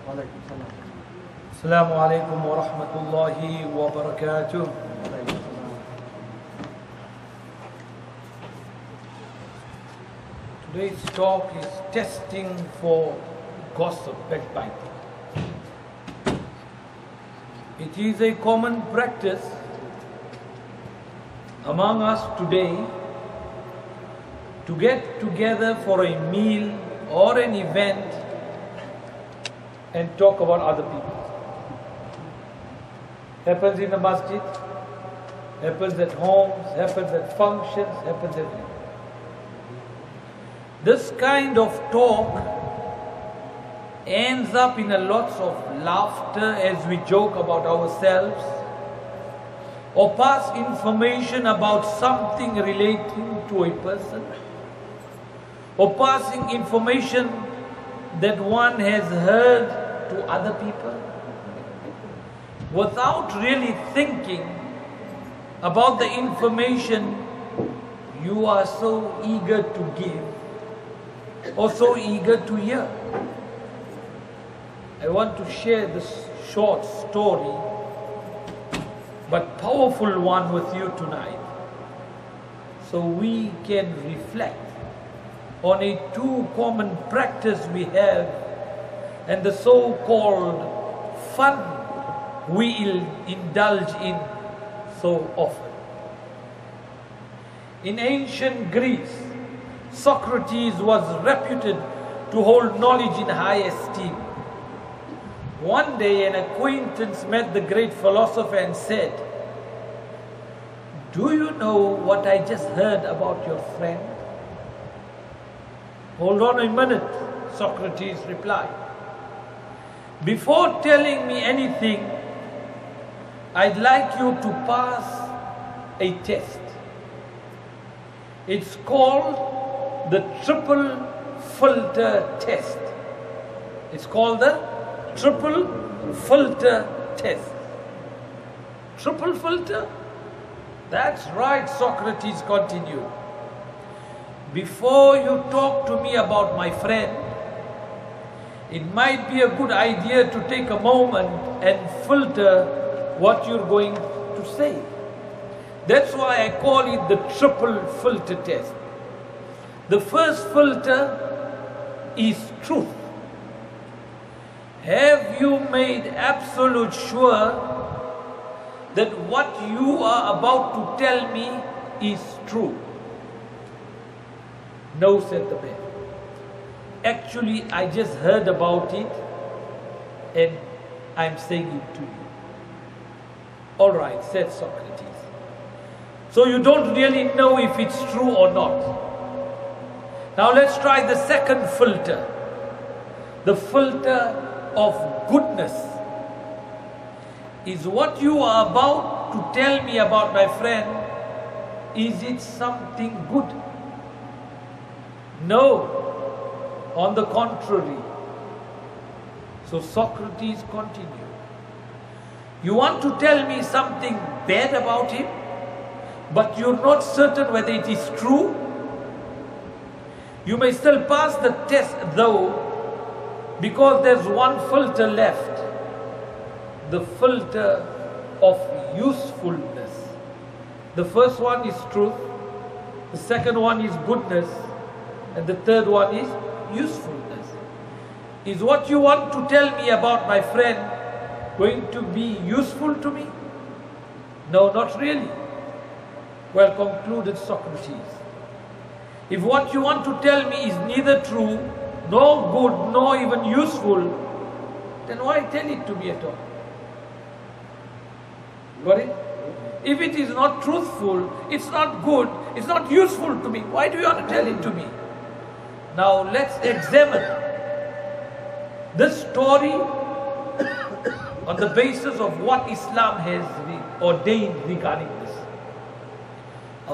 Assalamu alaikum wa rahmatullahi wa barakatuh. Today's talk is testing for gossip, backbiting. It is a common practice among us today to get together for a meal or an event and talk about other people. Happens in the masjid, happens at homes, happens at functions, happens everywhere. This kind of talk ends up in a lots of laughter as we joke about ourselves or pass information about something relating to a person or passing information that one has heard to other people without really thinking about the information you are so eager to give or so eager to hear. I want to share this short story but powerful one with you tonight so we can reflect on a too common practice we have and the so-called fun we indulge in so often. In ancient Greece, Socrates was reputed to hold knowledge in high esteem. One day an acquaintance met the great philosopher and said, "Do you know what I just heard about your friend?" "Hold on a minute," Socrates replied. "Before telling me anything, I'd like you to pass a test. It's called the triple filter test." It's called the triple filter test. Triple filter? That's right, Socrates continued. "Before you talk to me about my friend, it might be a good idea to take a moment and filter what you're going to say. That's why I call it the triple filter test. The first filter is truth. Have you made absolute sure that what you are about to tell me is true?" "No," said the man. "Actually, I just heard about it and I'm saying it to you." "All right," said Socrates. "So you don't really know if it's true or not. Now let's try the second filter, the filter of goodness. Is what you are about to tell me about my friend, is it something good?" "No, on the contrary." So Socrates continued, "You want to tell me something bad about him, but you're not certain whether it is true? You may still pass the test though, because there's one filter left, the filter of usefulness. The first one is truth, the second one is goodness, and the third one is usefulness. Is what you want to tell me about my friend going to be useful to me?" "No, not really." "Well," concluded Socrates, "if what you want to tell me is neither true, nor good, nor even useful, then why tell it to me at all?" Got it? If it is not truthful, it's not good, it's not useful to me, why do you want to tell it to me? Now let's examine this story on the basis of what Islam has ordained regarding this.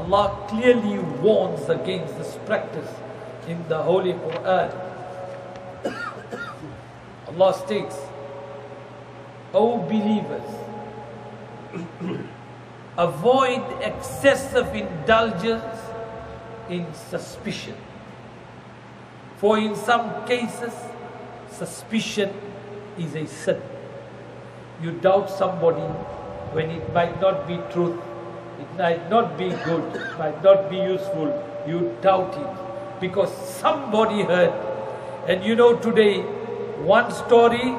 Allah clearly warns against this practice in the Holy Quran. Allah states, "O believers, avoid excessive indulgence in suspicion. For in some cases, suspicion is a sin. You doubt somebody when it might not be truth, it might not be good, it might not be useful. You doubt it because somebody heard. And you know today, one story,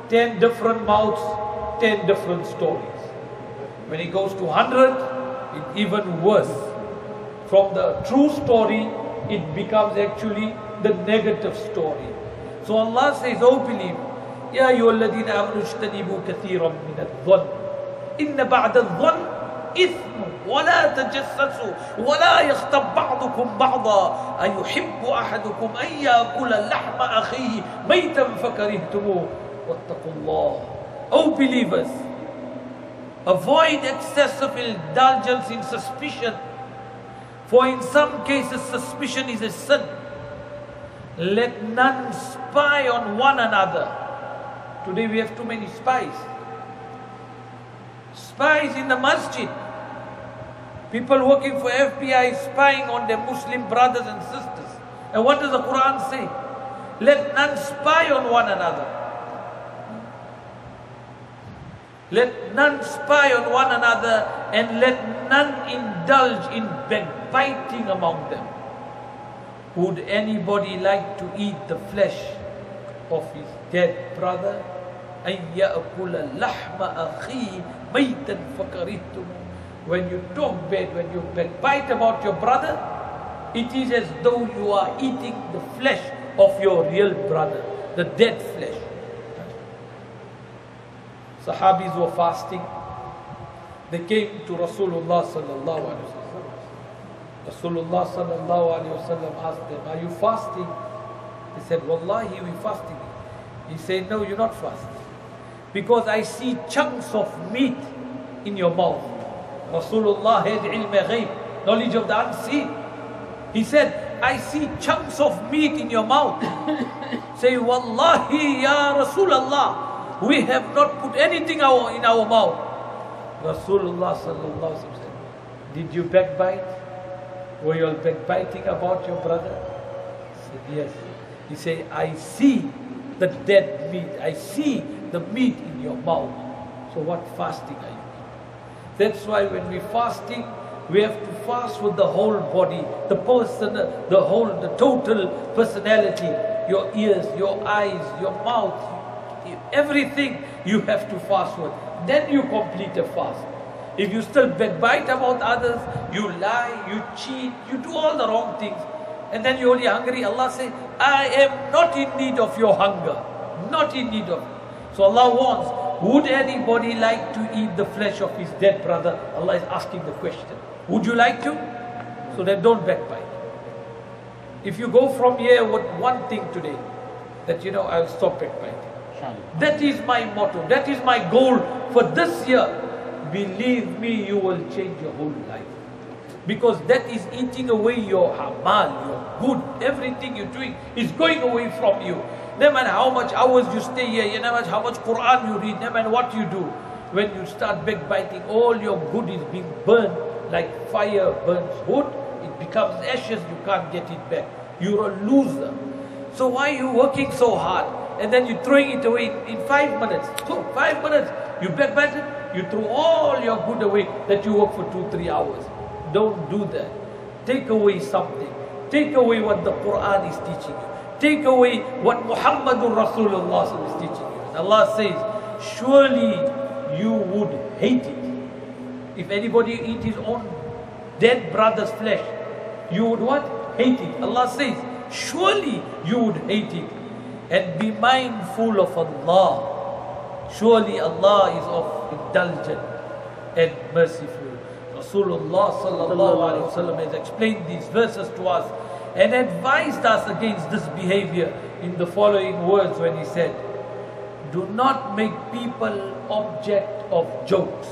10 different mouths, 10 different stories. When it goes to 100, it's even worse. From the true story, it becomes actually the negative story. So Allah says, oh believe, يا أيها الذين آمنوا اجتنبوا كثيرا من الظن إن بعد الظن إثم ولا تجسسوا ولا يغتب بعضكم بعضا أيحب أحدكم أن يأكل لحم أخيه ميتا فكرهتموه واتقوا الله. O believers, avoid excessive indulgence in suspicion, for in some cases suspicion is a sin. Let none spy on one another. Today we have too many spies. Spies in the masjid. People working for FBI spying on their Muslim brothers and sisters. And what does the Quran say? Let none spy on one another. Let none spy on one another, and let none indulge in backbiting among them. Would anybody like to eat the flesh of his dead brother? أَن يَأْكُلَ لَحْمَ أَخِيهِ مَيْتًا فَكَرِهْتُمُ. When you talk bad, when you backbite about your brother, it is as though you are eating the flesh of your real brother, the dead flesh. Sahabis were fasting. They came to Rasulullah sallallahu alaihi wasallam. Rasulullah sallallahu alaihi wasallam asked them, "Are you fasting?" They said, "Wallahi, we fasting." He said, "No, you're not fasting, because I see chunks of meat in your mouth." Rasulullah had ilm ghaib, knowledge of the unseen. He said, "I see chunks of meat in your mouth." Say, "Wallahi, ya Rasulullah, we have not put anything in our mouth." Rasulullah sallallahu alaihi wasallam said, "Did you backbite? Were you all backbiting about your brother?" He said, "Yes." He said, "I see the dead meat. I see the meat in your mouth. So what fasting are you?" That's why when we're fasting, we have to fast with the whole body, the person, the total personality, your ears, your eyes, your mouth, everything you have to fast with. Then you complete a fast. If you still backbite about others, you lie, you cheat, you do all the wrong things, and then you're only hungry, Allah says, "I am not in need of your hunger, not in need of it." So Allah warns, would anybody like to eat the flesh of his dead brother? Allah is asking the question. Would you like to? So then don't backbite. If you go from here with one thing today, that I'll stop backbiting. That is my motto. That is my goal for this year. Believe me, you will change your whole life. Because that is eating away your amal, your good, everything you're doing is going away from you. No matter how much hours you stay here, no matter how much Quran you read, no matter what you do, when you start backbiting, all your good is being burned like fire burns wood. It becomes ashes, you can't get it back. You're a loser. So why are you working so hard? And then you're throwing it away in 5 minutes. So 5 minutes, you backbited, you threw all your good away that you work for 2-3 hours. Don't do that. Take away something. Take away what the Quran is teaching you. Take away what Muhammadur Rasulullah is teaching you. And Allah says, surely you would hate it. If anybody eat his own dead brother's flesh, you would what? Hate it. Allah says, surely you would hate it. And be mindful of Allah. Surely Allah is of indulgent and merciful. Rasulullah sallallahu alaihi wasallam has explained these verses to us and advised us against this behavior in the following words when he said, "Do not make people object of jokes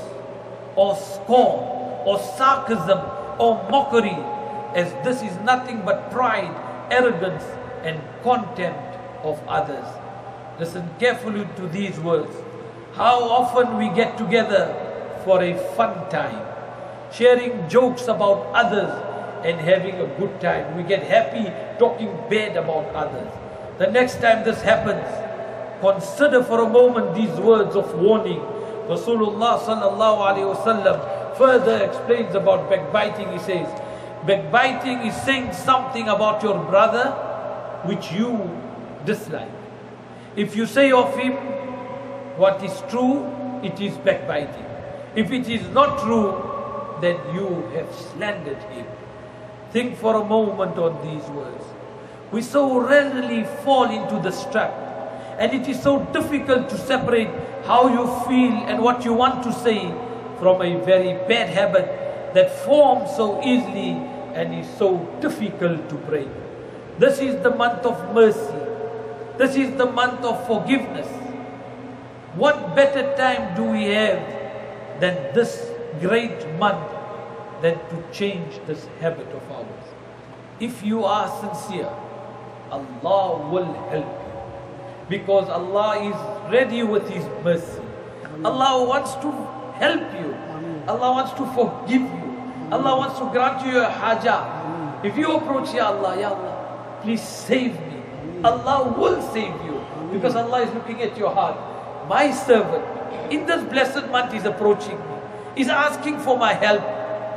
or scorn or sarcasm or mockery, as this is nothing but pride, arrogance and contempt of others." Listen carefully to these words. How often we get together for a fun time, sharing jokes about others and having a good time. We get happy talking bad about others. The next time this happens, consider for a moment these words of warning. Rasulullah sallallahu alaihi wasallam further explains about backbiting. He says, backbiting is saying something about your brother which you dislike. If you say of him what is true, it is backbiting. If it is not true, then you have slandered him. Think for a moment on these words. We so readily fall into this trap, and it is so difficult to separate how you feel and what you want to say from a very bad habit that forms so easily and is so difficult to break. This is the month of mercy. This is the month of forgiveness. What better time do we have than this great month than to change this habit of ours? If you are sincere, Allah will help you, because Allah is ready with His mercy. Allah wants to help you. Allah wants to forgive you. Allah wants to grant you your hajah. If you approach Ya Allah, please save me, Allah will save you, because Allah is looking at your heart. My servant in this blessed month is approaching me, is asking for my help.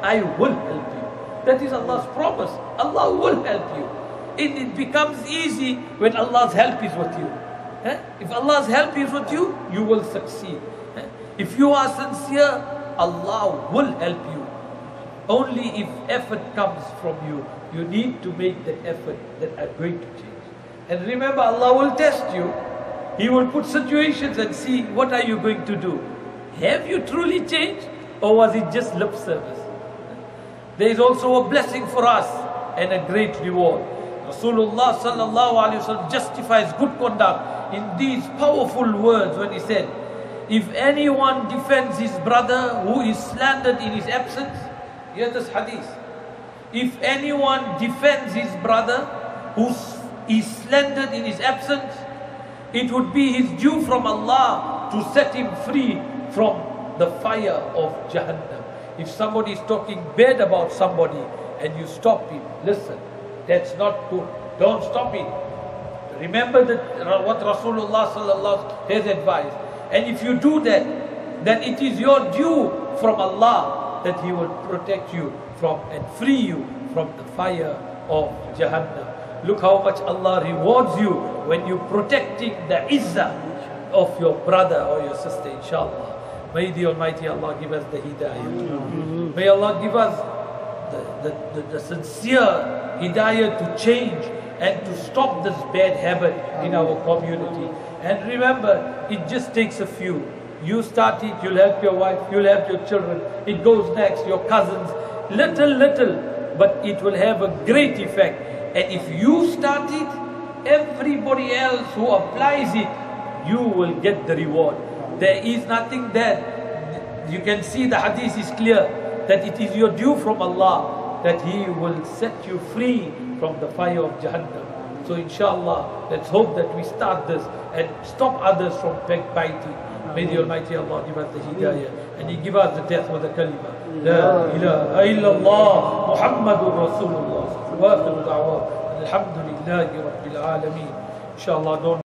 I will help you. That is Allah's promise. Allah will help you. It becomes easy when Allah's help is with you. If Allah's help is with you, you will succeed. If you are sincere, Allah will help you. Only if effort comes from you, you need to make the effort that are going to change. And remember, Allah will test you. He will put situations and see, what are you going to do? Have you truly changed, or was it just lip service? There is also a blessing for us and a great reward. Rasulullah sallallahu alaihi wasallam justifies good conduct in these powerful words when he said, if anyone defends his brother who is slandered in his absence, hear this hadith. If anyone defends his brother who is slandered in his absence, it would be his due from Allah to set him free from the fire of Jahannam. If somebody is talking bad about somebody and you stop him, listen, that's not good. Don't stop it. Remember that what Rasulullah sallallahu has advised. And if you do that, then it is your due from Allah that He will protect you from and free you from the fire of Jahannam. Look how much Allah rewards you when you protecting the izzah of your brother or your sister, inshallah. May the Almighty Allah give us the hidayah. May Allah give us the sincere hidayah to change and to stop this bad habit in our community. And remember, it just takes a few. You start it, you'll help your wife, you'll help your children. It goes next, your cousins. Little, but it will have a great effect. And if you start it, everybody else who applies it, you will get the reward. There is nothing that you can see. The hadith is clear that it is your due from Allah that He will set you free from the fire of Jahannam. So inshallah, let's hope that we start this and stop others from backbiting. May the Almighty Allah give us the hidayah and He give us the death with the kalima. La ilaha illallah Muhammadur Rasulullah. Wa akhiru da'wa alhamdulillahi rabbil alameen. Inshallah, don't